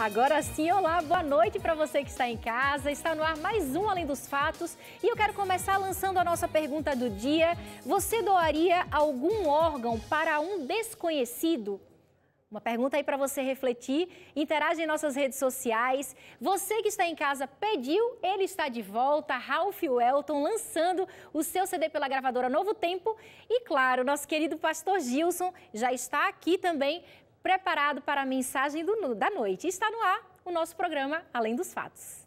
Agora sim, olá, boa noite para você que está em casa. Está no ar mais um Além dos Fatos e eu quero começar lançando a nossa pergunta do dia. Você doaria algum órgão para um desconhecido? Uma pergunta aí para você refletir, interage em nossas redes sociais. Você que está em casa pediu, ele está de volta, Ralph Welton, lançando o seu CD pela gravadora Novo Tempo. E claro, nosso querido pastor Gilson já está aqui também, preparado para a mensagem da noite. Está no ar o nosso programa Além dos Fatos.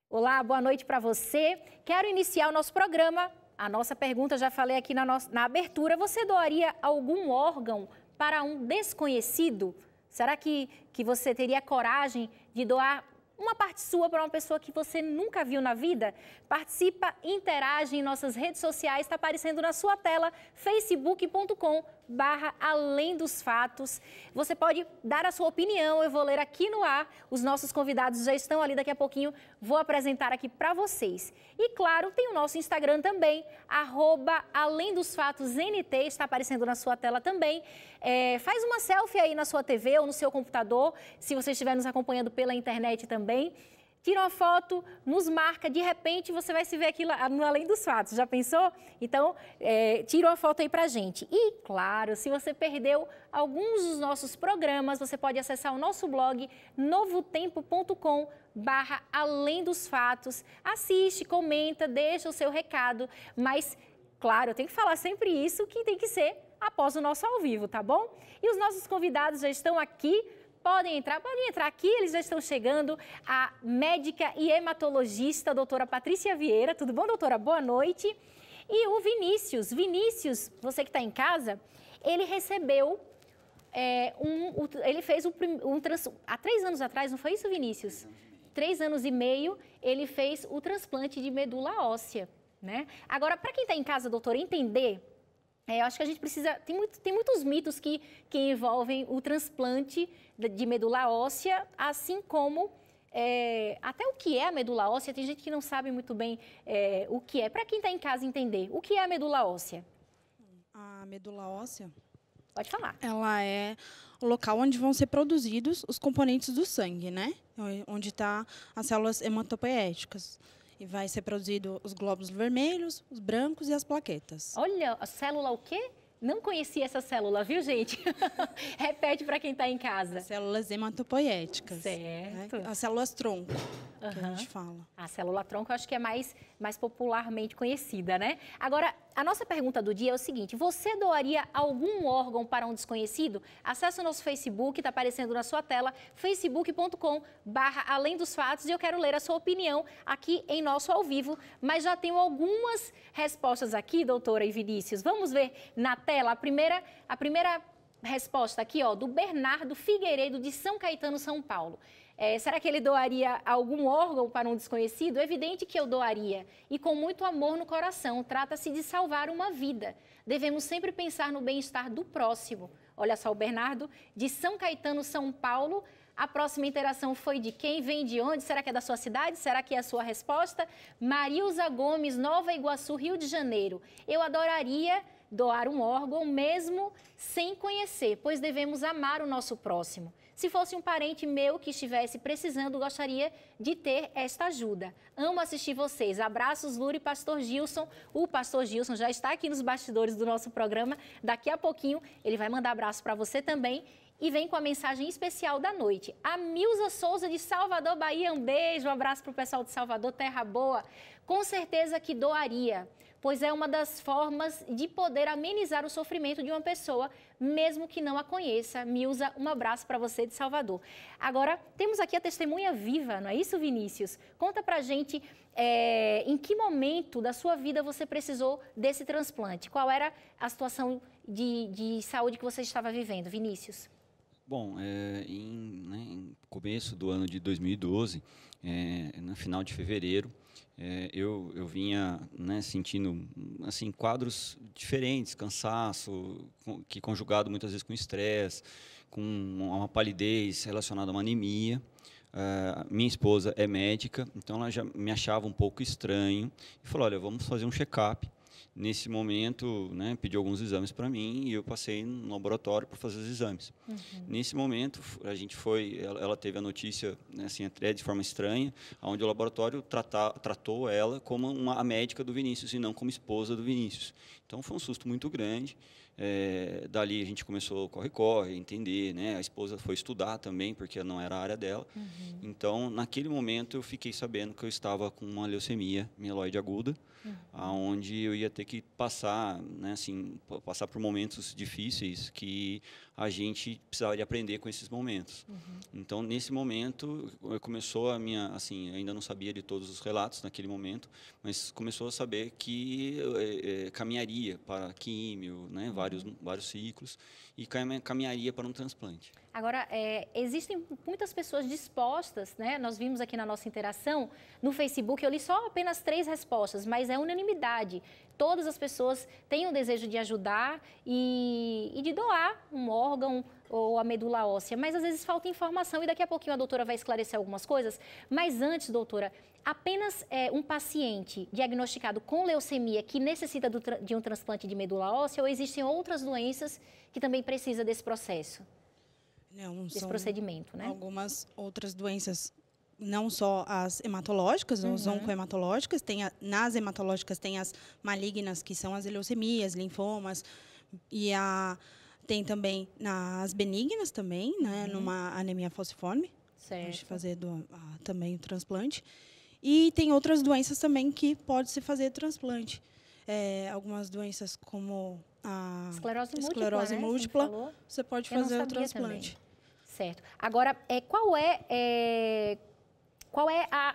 Olá, boa noite para você. Quero iniciar o nosso programa. A nossa pergunta, já falei aqui na abertura, você doaria algum órgão para um desconhecido? Será que você teria coragem de doar uma parte sua para uma pessoa que você nunca viu na vida? Participa, interage em nossas redes sociais, está aparecendo na sua tela, facebook.com/Além dos Fatos. Você pode dar a sua opinião, eu vou ler aqui no ar, os nossos convidados já estão ali, daqui a pouquinho vou apresentar aqui para vocês. E claro, tem o nosso Instagram também, @AlemDosFatosNT, está aparecendo na sua tela também. Faz uma selfie aí na sua TV ou no seu computador, se você estiver nos acompanhando pela internet também. Tira uma foto, nos marca, de repente você vai se ver aqui no Além dos Fatos, já pensou? Então, tira uma foto aí pra gente. E, claro, se você perdeu alguns dos nossos programas, você pode acessar o nosso blog novotempo.com/Além dos Fatos. Assiste, comenta, deixa o seu recado, mas, claro, eu tenho que falar sempre isso, que tem que ser após o nosso ao vivo, tá bom? E os nossos convidados já estão aqui. Podem entrar aqui, eles já estão chegando. A médica e hematologista, a doutora Patrícia Vieira. Tudo bom, doutora? Boa noite. E o Vinícius. Vinícius, você que está em casa, ele recebeu, ele fez há 3 anos atrás, não foi isso, Vinícius? 3 anos e meio, ele fez o transplante de medula óssea, né? Agora, para quem está em casa, doutora, entender... eu acho que a gente precisa... Tem muitos mitos que envolvem o transplante de medula óssea, assim como até o que é a medula óssea. Tem gente que não sabe muito bem o que é. Para quem está em casa entender, o que é a medula óssea? A medula óssea... Pode falar. Ela é o local onde vão ser produzidos os componentes do sangue, né? Onde estão as células hematopoéticas. E vai ser produzido os glóbulos vermelhos, os brancos e as plaquetas. Olha, a célula o quê? Não conhecia essa célula, viu, gente? Repete para quem está em casa. Células hematopoéticas. Certo. Né? As células tronco, que a gente fala. A célula tronco eu acho que é mais popularmente conhecida, né? Agora, a nossa pergunta do dia é o seguinte: você doaria algum órgão para um desconhecido? Acesse o nosso Facebook, está aparecendo na sua tela, facebook.com/Além dos Fatos, e eu quero ler a sua opinião aqui em nosso ao vivo, mas já tenho algumas respostas aqui, doutora e Vinícius. Vamos ver na tela a primeira resposta aqui, ó, do Bernardo Figueiredo, de São Caetano, São Paulo. Será que ele doaria algum órgão para um desconhecido? É evidente que eu doaria, e com muito amor no coração. Trata-se de salvar uma vida. Devemos sempre pensar no bem-estar do próximo. Olha só, o Bernardo, de São Caetano, São Paulo. A próxima interação foi de quem? Vem de onde? Será que é da sua cidade? Será que é a sua resposta? Marilza Gomes, Nova Iguaçu, Rio de Janeiro. Eu adoraria doar um órgão mesmo sem conhecer, pois devemos amar o nosso próximo. Se fosse um parente meu que estivesse precisando, gostaria de ter esta ajuda. Amo assistir vocês. Abraços, Lura e Pastor Gilson. O Pastor Gilson já está aqui nos bastidores do nosso programa. Daqui a pouquinho ele vai mandar abraço para você também. E vem com a mensagem especial da noite. A Milza Souza, de Salvador, Bahia. Um beijo, um abraço para o pessoal de Salvador, terra boa. Com certeza que doaria, pois é uma das formas de poder amenizar o sofrimento de uma pessoa, mesmo que não a conheça. Milza, um abraço para você de Salvador. Agora, temos aqui a testemunha viva, não é isso, Vinícius? Conta pra gente em que momento da sua vida você precisou desse transplante. Qual era a situação de saúde que você estava vivendo, Vinícius? Bom, em começo do ano de 2012, no final de fevereiro, eu vinha, né, sentindo assim, quadros diferentes, cansaço, que conjugado muitas vezes com estresse, com uma palidez relacionada a uma anemia. Minha esposa é médica, então ela já me achava um pouco estranho e falou: olha, vamos fazer um check-up. Nesse momento, né, pediu alguns exames para mim e eu passei no laboratório para fazer os exames. Nesse momento, a gente ela teve a notícia, né, assim, até de forma estranha, onde o laboratório tratou ela como a médica do Vinícius e não como esposa do Vinícius. Então foi um susto muito grande. Dali a gente começou corre-corre, entender, né? A esposa foi estudar também, porque não era a área dela. Então, naquele momento, eu fiquei sabendo que eu estava com uma leucemia mieloide aguda, onde eu ia ter que passar, né, assim, passar por momentos difíceis que a gente precisaria aprender com esses momentos. Então, nesse momento, começou a minha, assim, ainda não sabia de todos os relatos naquele momento, mas começou a saber que caminharia para químio, né, vários ciclos, e caminharia para um transplante. Agora, existem muitas pessoas dispostas, né? Nós vimos aqui na nossa interação, no Facebook, eu li só apenas 3 respostas, mas é unanimidade. Todas as pessoas têm o desejo de ajudar e de doar um órgão ou a medula óssea, mas às vezes falta informação e daqui a pouquinho a doutora vai esclarecer algumas coisas. Mas antes, doutora, apenas um paciente diagnosticado com leucemia que necessita de um transplante de medula óssea ou existem outras doenças que também precisam desse processo? Não, desse procedimento, né? Algumas outras doenças, não só as hematológicas, as oncohematológicas, nas hematológicas tem as malignas, que são as leucemias, linfomas, e tem também nas benignas também, né, numa anemia falciforme, pode fazer também o transplante. E tem outras doenças também que pode-se fazer transplante. Algumas doenças como a esclerose múltipla, você pode fazer o transplante. Também. Certo. Agora, qual é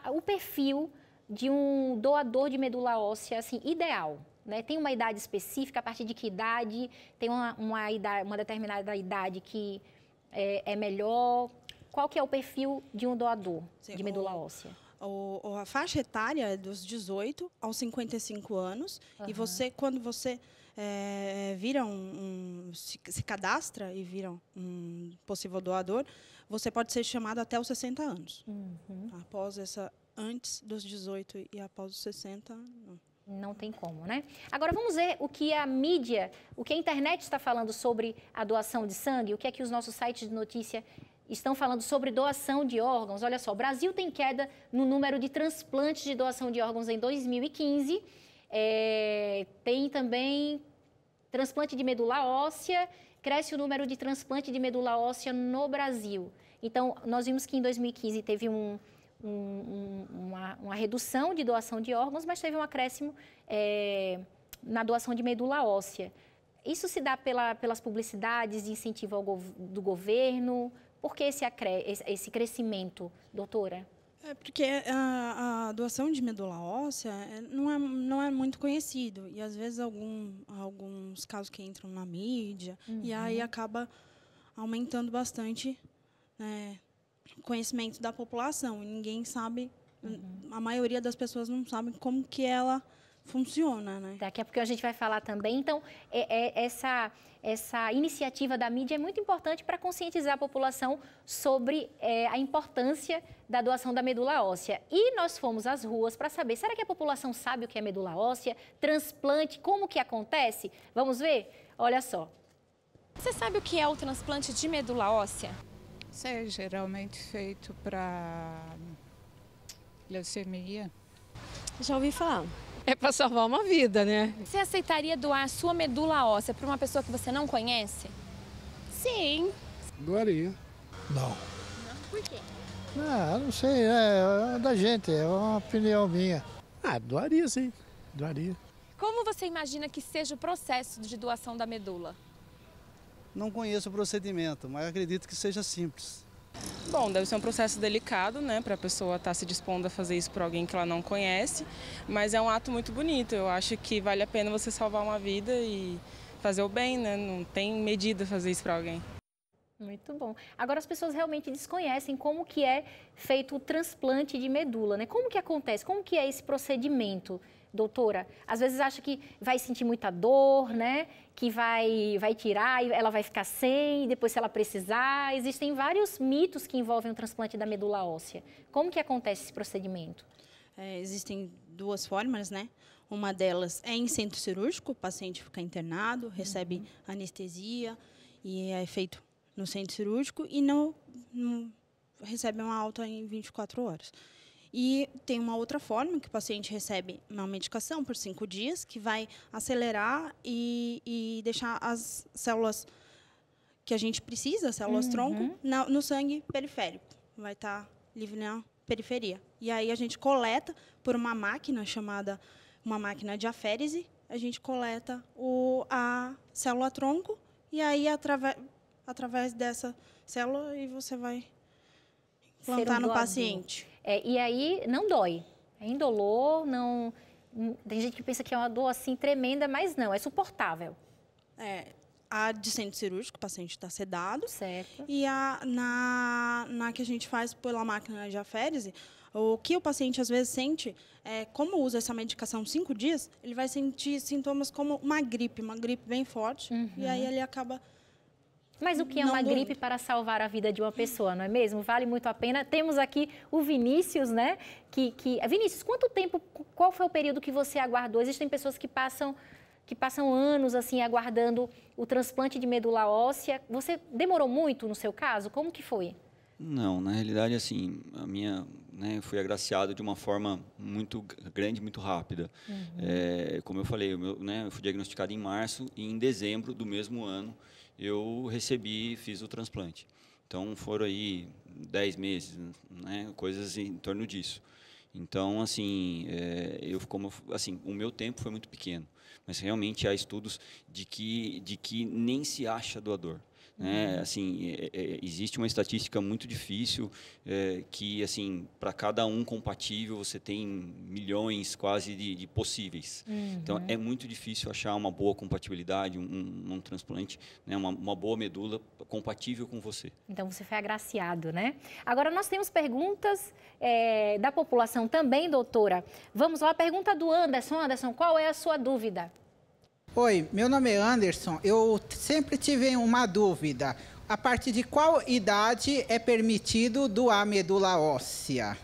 o perfil de um doador de medula óssea assim, ideal? Né? Tem uma idade específica? A partir de que idade? Tem uma determinada idade que é melhor? Qual que é o perfil de um doador de medula óssea? A faixa etária é dos 18 aos 55 anos. E quando você vira se cadastra e vira um possível doador, você pode ser chamado até os 60 anos. Antes dos 18 e após os 60, não. Não tem como, né? Agora, vamos ver o que a mídia, o que a internet está falando sobre a doação de sangue, o que é que os nossos sites de notícia estão falando sobre doação de órgãos. Olha só, o Brasil tem queda no número de transplantes de doação de órgãos em 2015. Tem também transplante de medula óssea, cresce o número de transplante de medula óssea no Brasil. Então, nós vimos que em 2015 teve uma redução de doação de órgãos, mas teve um acréscimo na doação de medula óssea. Isso se dá pelas publicidades de incentivo do governo? Por que esse crescimento, doutora? Porque a doação de medula óssea não é muito conhecido. E, às vezes, alguns casos que entram na mídia, e aí acaba aumentando bastante, né, o conhecimento da população. E ninguém sabe, a maioria das pessoas não sabe como que ela funciona, né? Daqui a pouco a gente vai falar também. Então, essa iniciativa da mídia é muito importante para conscientizar a população sobre a importância da doação da medula óssea. E nós fomos às ruas para saber, será que a população sabe o que é medula óssea? Transplante, como que acontece? Vamos ver? Olha só. Você sabe o que é o transplante de medula óssea? Isso é geralmente feito para leucemia. Já ouvi falar. É para salvar uma vida, né? Você aceitaria doar a sua medula óssea para uma pessoa que você não conhece? Sim. Doaria. Não. Por quê? Não sei, é da gente, é uma opinião minha. Doaria sim, doaria. Como você imagina que seja o processo de doação da medula? Não conheço o procedimento, mas acredito que seja simples. Bom, deve ser um processo delicado, né, para a pessoa estar se dispondo a fazer isso para alguém que ela não conhece, mas é um ato muito bonito. Eu acho que vale a pena você salvar uma vida e fazer o bem, né? Não tem medida fazer isso para alguém. Muito bom. Agora, as pessoas realmente desconhecem como que é feito o transplante de medula, né? Como que acontece? Como que é esse procedimento, doutora? Às vezes acha que vai sentir muita dor, né? Que vai tirar e ela vai ficar sem, e depois se ela precisar. Existem vários mitos que envolvem o transplante da medula óssea. Como que acontece esse procedimento? Existem duas formas, né? Uma delas é em centro cirúrgico, o paciente fica internado, recebe anestesia e é feito no centro cirúrgico e não recebe uma alta em 24 horas. E tem uma outra forma, que o paciente recebe uma medicação por 5 dias, que vai acelerar e deixar as células que a gente precisa, células-tronco, no sangue periférico. Vai estar livre na periferia. E aí a gente coleta por uma máquina chamada uma máquina de aférese, a gente coleta a célula-tronco e aí através dessa célula e você vai implantar no paciente. E aí não dói, é indolor, não. Tem gente que pensa que é uma dor assim tremenda, mas não, é suportável. A de centro cirúrgico, o paciente está sedado. Certo. E na que a gente faz pela máquina de aférese, o que o paciente às vezes sente, como usa essa medicação 5 dias, ele vai sentir sintomas como uma gripe bem forte, e aí ele acaba... Mas o que é uma gripe para salvar a vida de uma pessoa, não é mesmo? Vale muito a pena. Temos aqui o Vinícius, né? Vinícius, qual foi o período que você aguardou? Existem pessoas que passam anos assim aguardando o transplante de medula óssea. Você demorou muito no seu caso? Como que foi? Não, na realidade, assim, eu fui agraciado de uma forma muito grande, muito rápida. Como eu falei, eu fui diagnosticado em março e em dezembro do mesmo ano eu fiz o transplante. Então, foram aí 10 meses, né, coisas em torno disso. Então, assim, o meu tempo foi muito pequeno, mas realmente há estudos de que nem se acha doador. Assim, existe uma estatística muito difícil que, assim, para cada um compatível você tem milhões quase de possíveis. Então, é muito difícil achar uma boa compatibilidade, um transplante, né, uma boa medula compatível com você. Então, você foi agraciado, né? Agora, nós temos perguntas da população também, doutora. Vamos lá, a pergunta do Anderson. Anderson, qual é a sua dúvida? Oi, meu nome é Anderson. Eu sempre tive uma dúvida. A partir de qual idade é permitido doar medula óssea?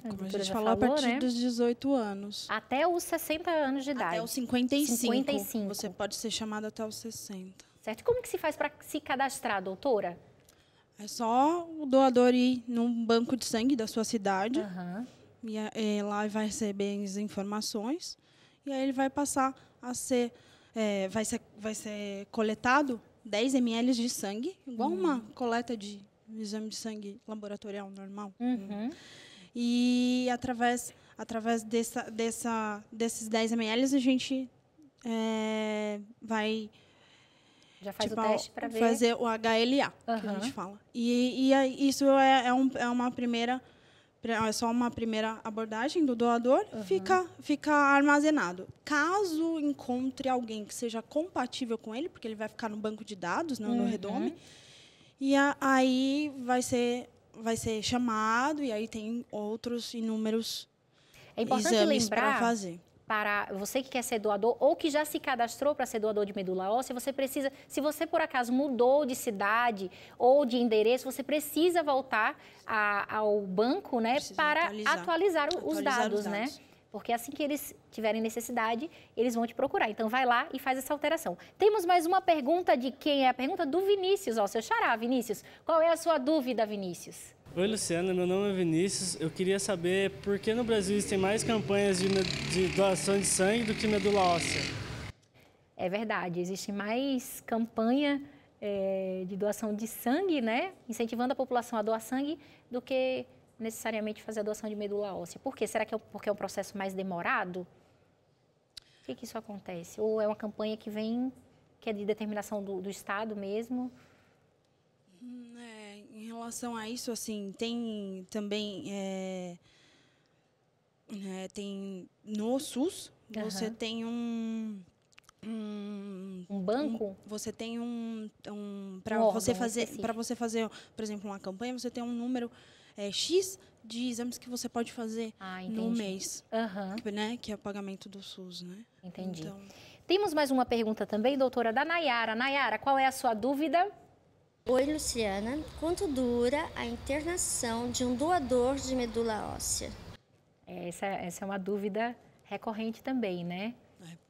Como a gente falou, a partir dos 18 anos. Até os 60 anos de idade. Até os 55. Você pode ser chamado até os 60. Certo. E como que se faz para se cadastrar, doutora? É só o doador ir num banco de sangue da sua cidade. E lá vai receber as informações. E aí ele vai passar a ser... vai ser coletado 10 ml de sangue, igual uma coleta de exame de sangue laboratorial normal. E através desses 10 ml a gente vai... Já faz o teste para ver. Fazer o HLA, que a gente fala. E isso é uma primeira... É só uma primeira abordagem do doador, fica armazenado. Caso encontre alguém que seja compatível com ele, porque ele vai ficar no banco de dados, no Redome, e aí vai ser chamado, e aí tem outros inúmeros exames para fazer. Para você que quer ser doador ou que já se cadastrou para ser doador de medula óssea, você precisa, se você por acaso mudou de cidade ou de endereço, você precisa voltar ao banco, né, para atualizar os dados, né? Porque assim que eles tiverem necessidade, eles vão te procurar. Então, vai lá e faz essa alteração. Temos mais uma pergunta de quem é? A pergunta do Vinícius, seu xará, Vinícius. Qual é a sua dúvida, Vinícius? Oi, Luciana, meu nome é Vinícius. Eu queria saber por que no Brasil existem mais campanhas de doação de sangue do que medula óssea. É verdade, existe mais campanha de doação de sangue, né? Incentivando a população a doar sangue do que necessariamente fazer a doação de medula óssea. Por quê? Será que porque é um processo mais demorado? Por que isso acontece? Ou é uma campanha que é de determinação do Estado mesmo? Em relação a isso, assim, tem também tem no SUS, você tem Um banco? Você tem para você fazer, por exemplo, uma campanha, você tem um número X de exames que você pode fazer no mês, né? Que é o pagamento do SUS, né? Entendi. Então... Temos mais uma pergunta também, doutora, da Nayara. Nayara, qual é a sua dúvida? Oi, Luciana. Quanto dura a internação de um doador de medula óssea? Essa é uma dúvida recorrente também, né?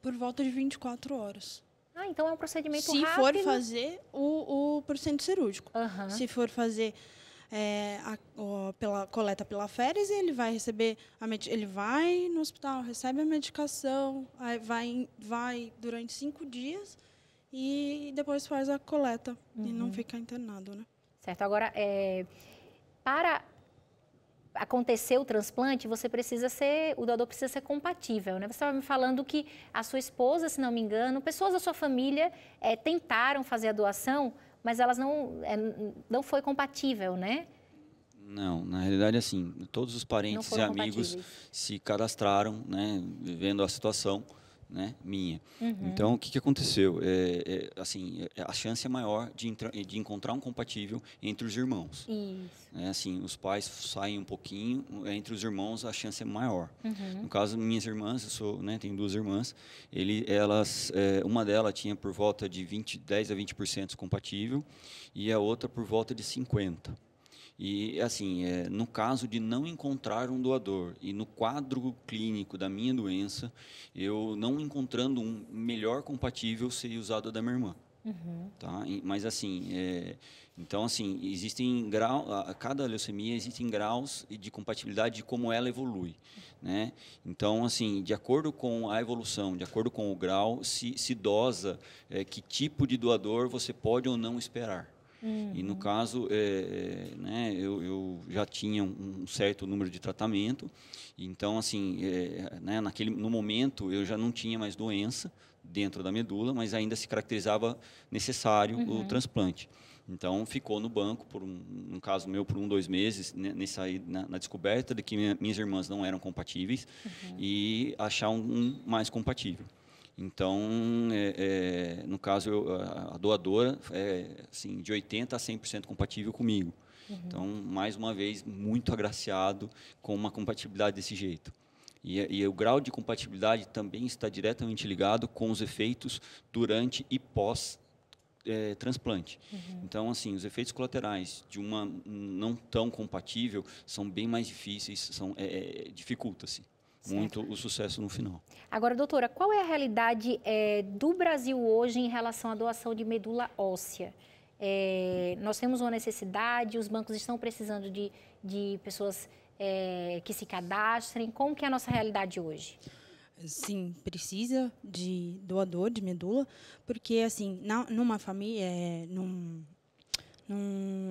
Por volta de 24 horas. Então é um procedimento rápido. Se for fazer o procedimento cirúrgico. Se for fazer pela coleta pela féres, ele vai receber ele vai no hospital, recebe a medicação, aí vai durante 5 dias e depois faz a coleta e não fica internado, né? Certo. Agora, para acontecer o transplante, o doador precisa ser compatível, né? Você estava me falando que a sua esposa, se não me engano, pessoas da sua família tentaram fazer a doação, mas elas não foi compatível, né? Não, na realidade, assim, todos os parentes e amigos se cadastraram, né, vendo a situação, né, minha. Então, o que aconteceu? Assim, a chance é maior de encontrar um compatível entre os irmãos. Assim, os pais saem um pouquinho, entre os irmãos a chance é maior. No caso, minhas irmãs, tenho 2 irmãs, uma delas tinha por volta de 10 a 20% compatível e a outra por volta de 50%. E, assim, no caso de não encontrar um doador e no quadro clínico da minha doença, eu não encontrando um melhor compatível, seria usado da minha irmã. Tá? Mas, assim, então, assim, existem graus, a cada leucemia existem graus de compatibilidade de como ela evolui, né? Então, assim, de acordo com a evolução, de acordo com o grau, se dosa que tipo de doador você pode ou não esperar. E no caso, né, eu já tinha um certo número de tratamento, então assim, né, no momento eu já não tinha mais doença dentro da medula, mas ainda se caracterizava necessário o transplante. Então ficou no banco no caso meu por 2 meses na descoberta de que minhas irmãs não eram compatíveis e achar um mais compatível. Então, no caso, a doadora assim, de 80% a 100% compatível comigo. Então, mais uma vez, muito agraciado com uma compatibilidade desse jeito. E o grau de compatibilidade também está diretamente ligado com os efeitos durante e pós transplante. Então, assim, os efeitos colaterais de uma não tão compatível são bem mais difíceis, dificulta-se muito o sucesso no final. Agora, doutora, qual é a realidade do Brasil hoje em relação à doação de medula óssea? Nós temos uma necessidade, os bancos estão precisando de pessoas que se cadastrem. Como que é a nossa realidade hoje? Sim, precisa de doador de medula, porque, assim, numa família,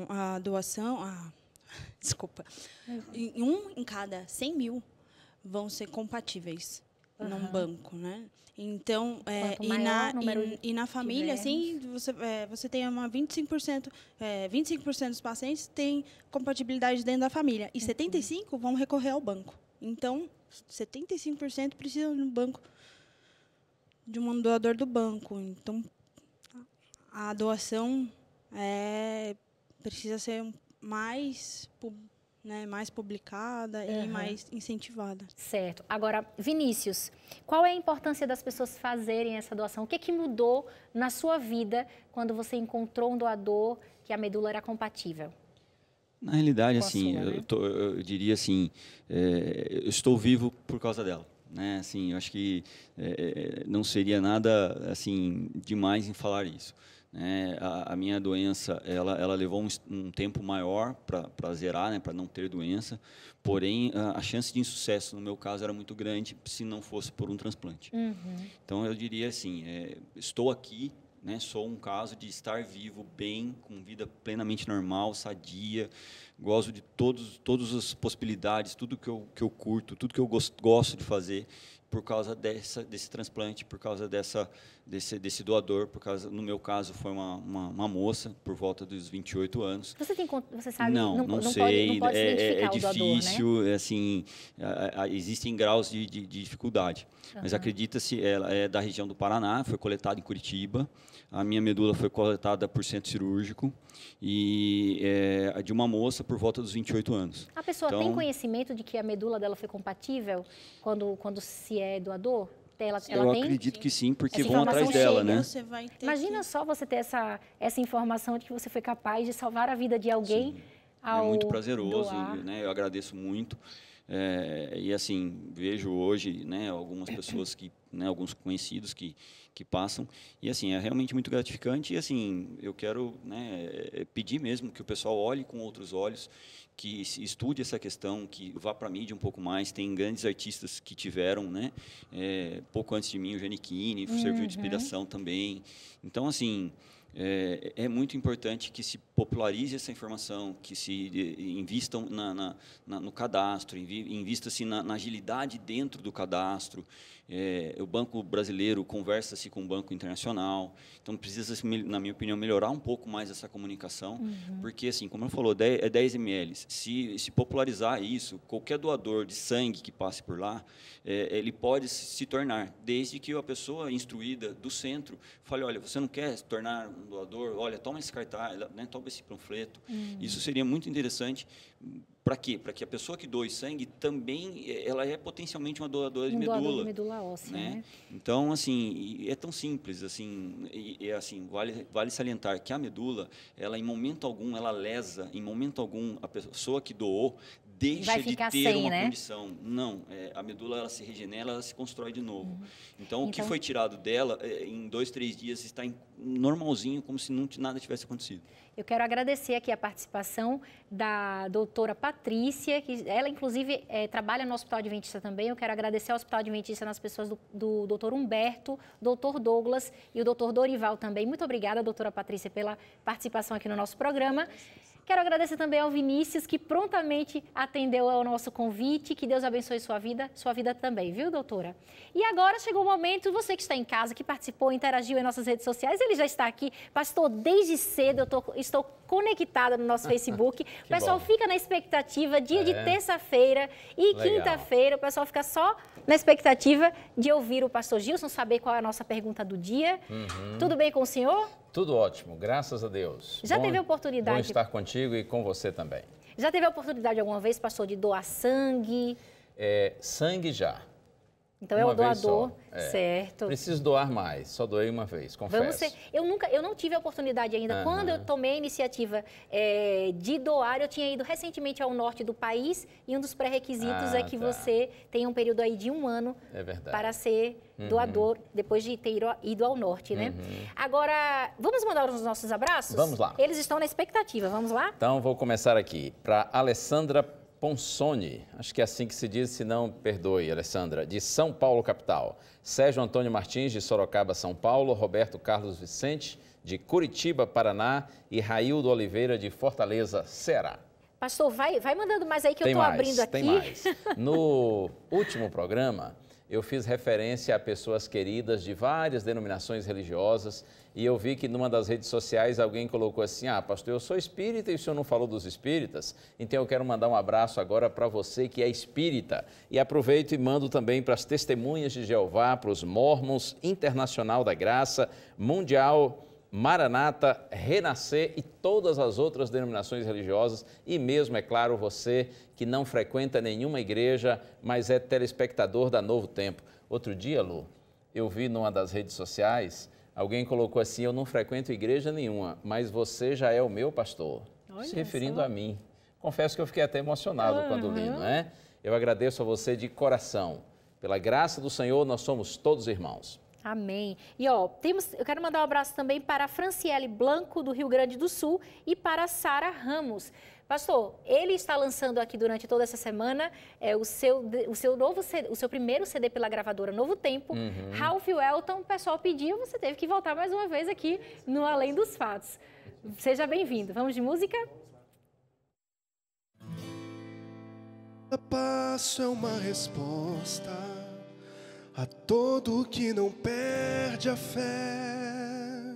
a doação... desculpa. Em cada 100 mil vão ser compatíveis num banco, né? Então, e na família, assim, você tem 25% dos pacientes têm compatibilidade dentro da família e 75% vão recorrer ao banco. Então, 75% precisam de um banco, de um doador do banco. Então, a doação precisa ser mais publicada e mais incentivada. Certo. Agora, Vinícius, qual é a importância das pessoas fazerem essa doação? O que mudou na sua vida quando você encontrou um doador que a medula era compatível? Na realidade, assim, eu diria assim, eu estou vivo por causa dela, né? Assim, eu acho que não seria nada assim demais em falar isso. A minha doença, ela levou um tempo maior para zerar, né, para não ter doença, porém a chance de insucesso no meu caso era muito grande se não fosse por um transplante. Então eu diria assim, estou aqui, né, sou um caso de estar vivo, bem, com vida plenamente normal, sadia, gosto de todas as possibilidades, tudo que eu curto, tudo que eu gosto de fazer. por causa desse transplante, por causa desse doador, no meu caso foi uma moça por volta dos 28 anos. Você sabe? Não sei, não pode identificar o difícil, doador, né? assim, existem graus de dificuldade, mas acredita-se, ela é da região do Paraná, foi coletada em Curitiba, a minha medula foi coletada por centro cirúrgico e de uma moça por volta dos 28 anos. A pessoa tem conhecimento de que a medula dela foi compatível quando se é doador? Eu acredito que sim, porque vão atrás dela, né? Imagina só você ter essa informação de que você foi capaz de salvar a vida de alguém ao é muito prazeroso, doar. né? Eu agradeço muito. E assim, vejo hoje, né, algumas pessoas alguns conhecidos que passam, e assim, é realmente muito gratificante, e assim, eu quero, né, pedir mesmo que o pessoal olhe com outros olhos, que estude essa questão, que vá para a mídia um pouco mais. Tem grandes artistas que tiveram, né, pouco antes de mim, o Giannichini, serviu de inspiração também. Então, assim, é muito importante que se popularize essa informação, que se invistam no cadastro, invista-se na agilidade dentro do cadastro. O Banco Brasileiro conversa-se com o Banco Internacional, então precisa, na minha opinião, melhorar um pouco mais essa comunicação, porque, assim, como eu falou, é 10 ml. Se popularizar isso, qualquer doador de sangue que passe por lá, ele pode se tornar, desde que a pessoa instruída do centro fale, olha, você não quer se tornar um doador? Olha, toma esse cartaz, né, toma esse panfleto. Isso seria muito interessante. Para quê? Para que a pessoa que doe sangue também ela é potencialmente uma doadora de medula. Doador de medula óssea, né? Então, assim, é tão simples, assim, vale salientar que a medula, ela em momento algum, ela lesa, em momento algum, a pessoa que doou deixa de ter uma condição. Não, a medula ela se regenera, ela se constrói de novo. Então, o que foi tirado dela, em 2, 3 dias, está normalzinho, como se nada tivesse acontecido. Eu quero agradecer aqui a participação da doutora Patrícia, que ela, inclusive, trabalha no Hospital Adventista também. Eu quero agradecer ao Hospital Adventista nas pessoas do doutor Humberto, doutor Douglas e o doutor Dorival também. Muito obrigada, doutora Patrícia, pela participação aqui no nosso programa. Quero agradecer também ao Vinícius, que prontamente atendeu ao nosso convite. Que Deus abençoe sua vida também, viu, doutora? E agora chegou o momento, você que está em casa, que participou, interagiu em nossas redes sociais, ele já está aqui, pastor, desde cedo, estou conectada no nosso Facebook. O pessoal fica na expectativa, dia de terça-feira e quinta-feira, o pessoal fica só na expectativa de ouvir o pastor Gilson, saber qual é a nossa pergunta do dia. Tudo bem com o senhor? Tudo ótimo, graças a Deus. Já teve a oportunidade... Bom estar contigo e com você também. Já teve a oportunidade alguma vez, pastor, de doar sangue? Sangue já. Então é o doador, certo. Preciso doar mais, só doei uma vez, confesso. Eu não tive a oportunidade ainda. Quando eu tomei a iniciativa de doar, eu tinha ido recentemente ao norte do país e um dos pré-requisitos é que você tenha um período aí de 1 ano para ser doador, depois de ter ido ao norte, né? Agora, vamos mandar os nossos abraços? Vamos lá. Eles estão na expectativa, vamos lá? Então, vou começar aqui. Para Alessandra Ponsoni, acho que é assim que se diz, se não, perdoe, Alessandra, de São Paulo, capital. Sérgio Antônio Martins, de Sorocaba, São Paulo. Roberto Carlos Vicente, de Curitiba, Paraná. E Raildo Oliveira, de Fortaleza, Ceará. Pastor, vai mandando mais aí que eu estou abrindo aqui. Tem mais. No último programa, eu fiz referência a pessoas queridas de várias denominações religiosas e eu vi que numa das redes sociais alguém colocou assim, pastor, eu sou espírita e o senhor não falou dos espíritas, então eu quero mandar um abraço agora para você que é espírita. E aproveito e mando também para as Testemunhas de Jeová, para os Mormons, Internacional da Graça, Mundial, Maranata, Renascer e todas as outras denominações religiosas e mesmo, é claro, você que não frequenta nenhuma igreja, mas é telespectador da Novo Tempo. Outro dia, Lu, eu vi numa das redes sociais, alguém colocou assim, eu não frequento igreja nenhuma, mas você já é o meu pastor, se referindo a mim. Confesso que eu fiquei até emocionado quando li, não é? Eu agradeço a você de coração. Pela graça do Senhor, nós somos todos irmãos. Amém. E eu quero mandar um abraço também para a Franciele Blanco, do Rio Grande do Sul, e para a Sara Ramos. Pastor, ele está lançando aqui durante toda essa semana o seu primeiro CD pela gravadora Novo Tempo. Ralph Welton, o pessoal pediu, você teve que voltar mais uma vez aqui no Além dos Fatos. Seja bem-vindo. Vamos de música? Cada passo é uma resposta a todo que não perde a fé.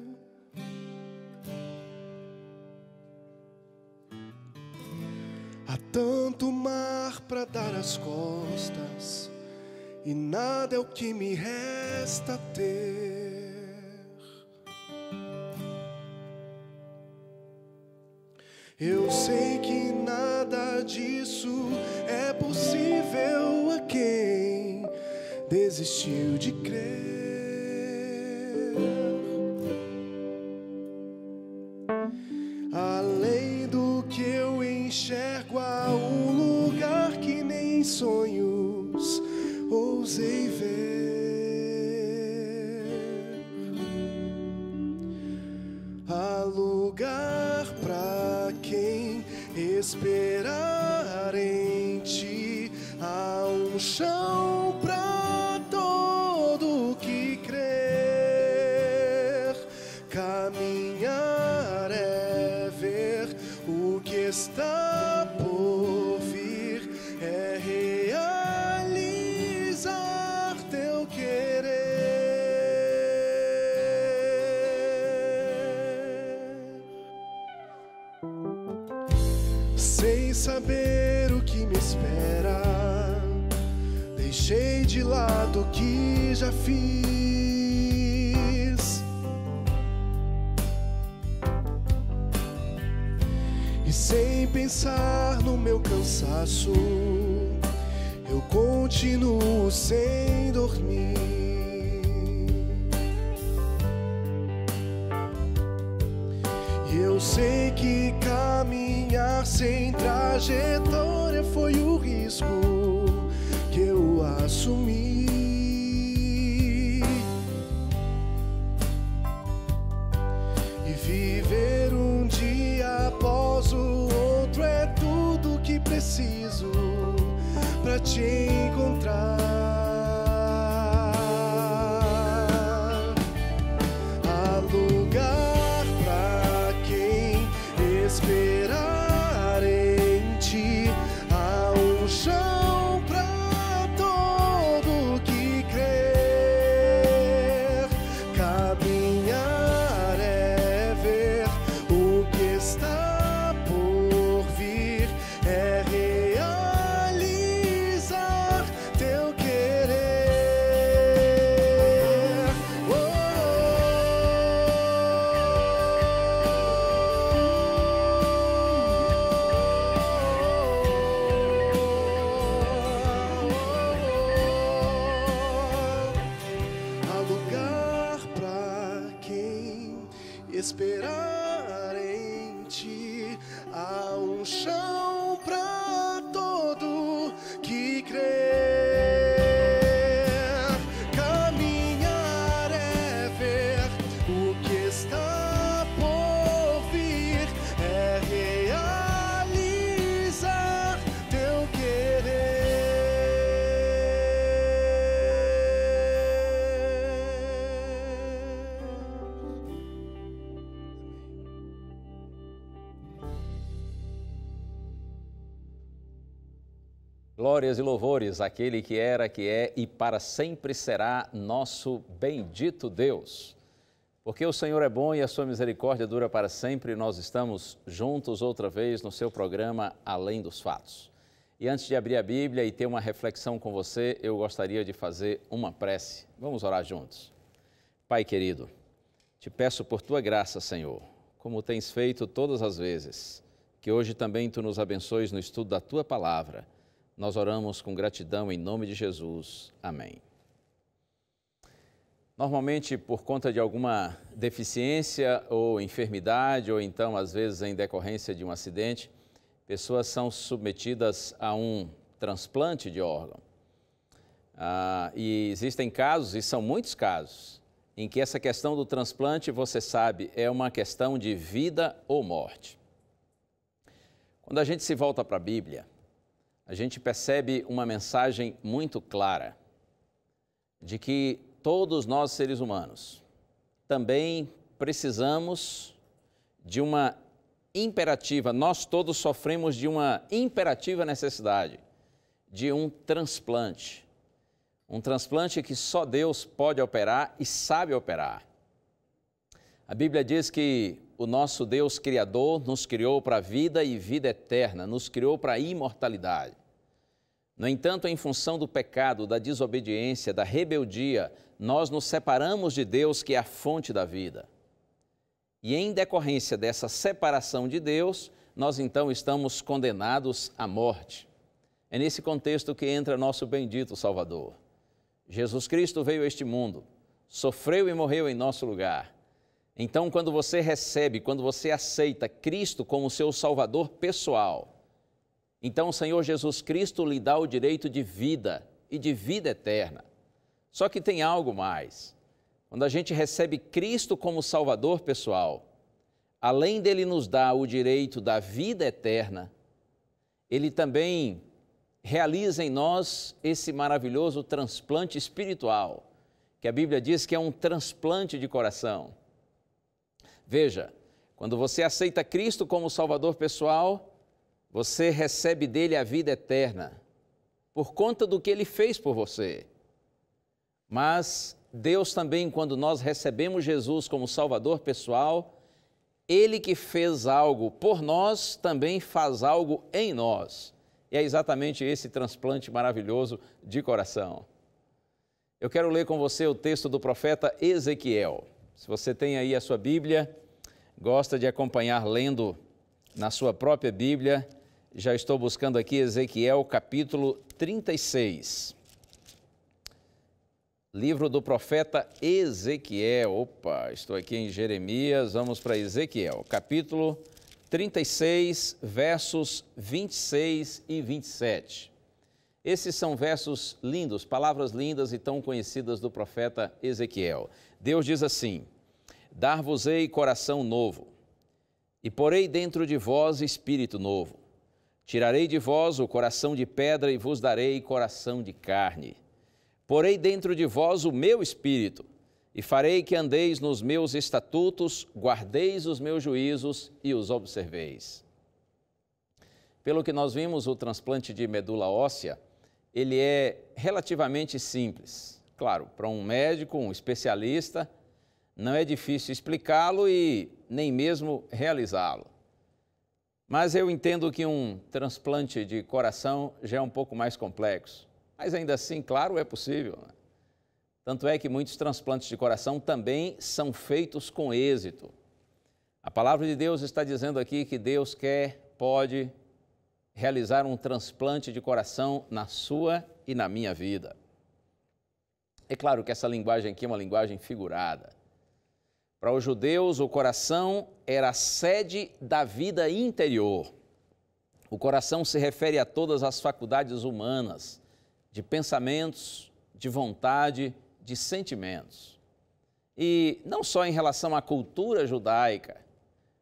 Há tanto mar para dar as costas, e nada é o que me resta ter. Eu sei que nada disso é possível a quem desistiu de crer. Além do que eu enxergo, há um lugar que nem sonhos ousei ver. Há lugar pra quem esperar em ti, há um chão pra todo que crer. Caminhar é ver o que está por vir, é realizar teu querer. Sem saber o que me espera, deixei de lado o que já fiz, e sem pensar no meu cansaço, eu continuo sem dormir. E eu sei que caminhar sem trajetória foi o risco que eu assumi. E viver um dia após o outro é tudo que preciso pra te encontrar. Há lugar pra quem esperar em ti, há um chão pra todo que crer. Caminhar é ver o que está por vir, é realizar teu querer. Há lugar pra quem esperar em ti, há um chão pra todo que crer. Caminhar é ver o que está por vir, é realizar teu Glórias e louvores àquele que era, que é e para sempre será nosso bendito Deus. Porque o Senhor é bom e a sua misericórdia dura para sempre. Nós estamos juntos outra vez no seu programa Além dos Fatos. E antes de abrir a Bíblia e ter uma reflexão com você, eu gostaria de fazer uma prece. Vamos orar juntos. Pai querido, te peço por tua graça, Senhor, como tens feito todas as vezes, que hoje também tu nos abençoes no estudo da tua palavra. Nós oramos com gratidão em nome de Jesus. Amém. Normalmente, por conta de alguma deficiência ou enfermidade, ou então, às vezes, em decorrência de um acidente, pessoas são submetidas a um transplante de órgão. E existem casos, e são muitos casos, em que essa questão do transplante, você sabe, é uma questão de vida ou morte. Quando a gente se volta para a Bíblia, a gente percebe uma mensagem muito clara de que todos nós, seres humanos, também precisamos de uma imperativa, nós todos sofremos de uma imperativa necessidade de um transplante, Um transplante que só Deus pode operar e sabe operar. A Bíblia diz que o nosso Deus Criador nos criou para a vida e vida eterna, nos criou para a imortalidade. No entanto, em função do pecado, da desobediência, da rebeldia, nós nos separamos de Deus, que é a fonte da vida. E em decorrência dessa separação de Deus, nós então estamos condenados à morte. É nesse contexto que entra nosso bendito Salvador. Jesus Cristo veio a este mundo, sofreu e morreu em nosso lugar. Então, quando você recebe, quando você aceita Cristo como seu Salvador pessoal, então o Senhor Jesus Cristo lhe dá o direito de vida e de vida eterna. Só que tem algo mais. Quando a gente recebe Cristo como Salvador pessoal, além dele nos dar o direito da vida eterna, ele também realiza em nós esse maravilhoso transplante espiritual, que a Bíblia diz que é um transplante de coração. Veja, quando você aceita Cristo como Salvador pessoal, você recebe dele a vida eterna, por conta do que ele fez por você. Mas Deus também, quando nós recebemos Jesus como Salvador pessoal, ele que fez algo por nós, também faz algo em nós. E é exatamente esse transplante maravilhoso de coração. Eu quero ler com você o texto do profeta Ezequiel. Se você tem aí a sua Bíblia, gosta de acompanhar lendo na sua própria Bíblia, já estou buscando aqui Ezequiel capítulo 36. Livro do profeta Ezequiel. Opa, estou aqui em Jeremias, vamos para Ezequiel, capítulo 36, versos 26 e 27. Esses são versos lindos, palavras lindas e tão conhecidas do profeta Ezequiel. Deus diz assim: dar-vos-ei coração novo, e porei dentro de vós espírito novo. Tirarei de vós o coração de pedra e vos darei coração de carne. Porei dentro de vós o meu espírito, e farei que andeis nos meus estatutos, guardeis os meus juízos e os observeis. Pelo que nós vimos, o transplante de medula óssea, ele é relativamente simples. Claro, para um médico, um especialista, não é difícil explicá-lo e nem mesmo realizá-lo. Mas eu entendo que um transplante de coração já é um pouco mais complexo. Mas ainda assim, claro, é possível, né? Tanto é que muitos transplantes de coração também são feitos com êxito. A palavra de Deus está dizendo aqui que Deus pode realizar um transplante de coração na sua e na minha vida. É claro que essa linguagem aqui é uma linguagem figurada. Para os judeus, o coração era a sede da vida interior. O coração se refere a todas as faculdades humanas, de pensamentos, de vontade, de sentimentos. E não só em relação à cultura judaica,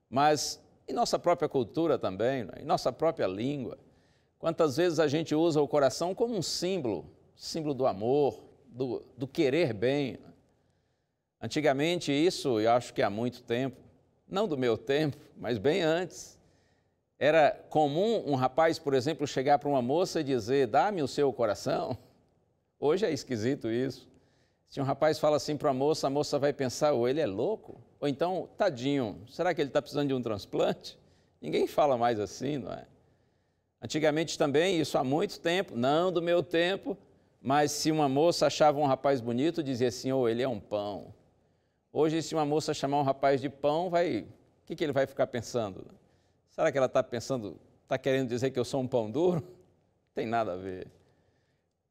mas em nossa própria cultura também, em nossa própria língua. Quantas vezes a gente usa o coração como um símbolo do amor, do querer bem. Antigamente isso, eu acho que há muito tempo, não do meu tempo, mas bem antes, era comum um rapaz, por exemplo, chegar para uma moça e dizer: dá-me o seu coração. Hoje é esquisito isso. Se um rapaz fala assim para a moça vai pensar: ou ele é louco, ou então, tadinho, será que ele está precisando de um transplante? Ninguém fala mais assim, não é? Antigamente também, isso há muito tempo, não do meu tempo, mas se uma moça achava um rapaz bonito, dizia assim: ou ele é um pão. Hoje, se uma moça chamar um rapaz de pão, o que ele vai ficar pensando? Será que ela está pensando, está querendo dizer que eu sou um pão duro? Não tem nada a ver.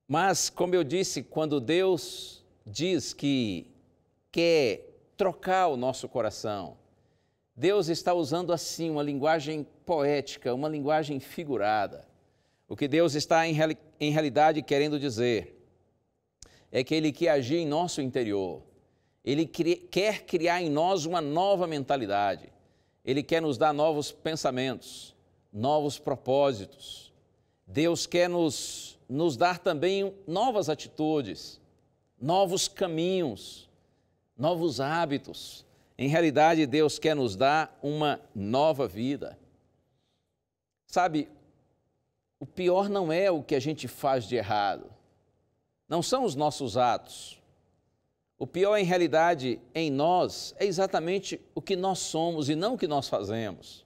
Mas, como eu disse, quando Deus diz que quer trocar o nosso coração, Deus está usando assim uma linguagem poética, uma linguagem figurada. O que Deus está em realidade querendo dizer é que Ele quer agir em nosso interior. Ele quer criar em nós uma nova mentalidade. Ele quer nos dar novos pensamentos, novos propósitos. Deus quer nos dar também novas atitudes, novos caminhos, novos hábitos. Em realidade, Deus quer nos dar uma nova vida. Sabe, o pior não é o que a gente faz de errado. não são os nossos atos. O pior, em realidade, em nós, é exatamente o que nós somos e não o que nós fazemos.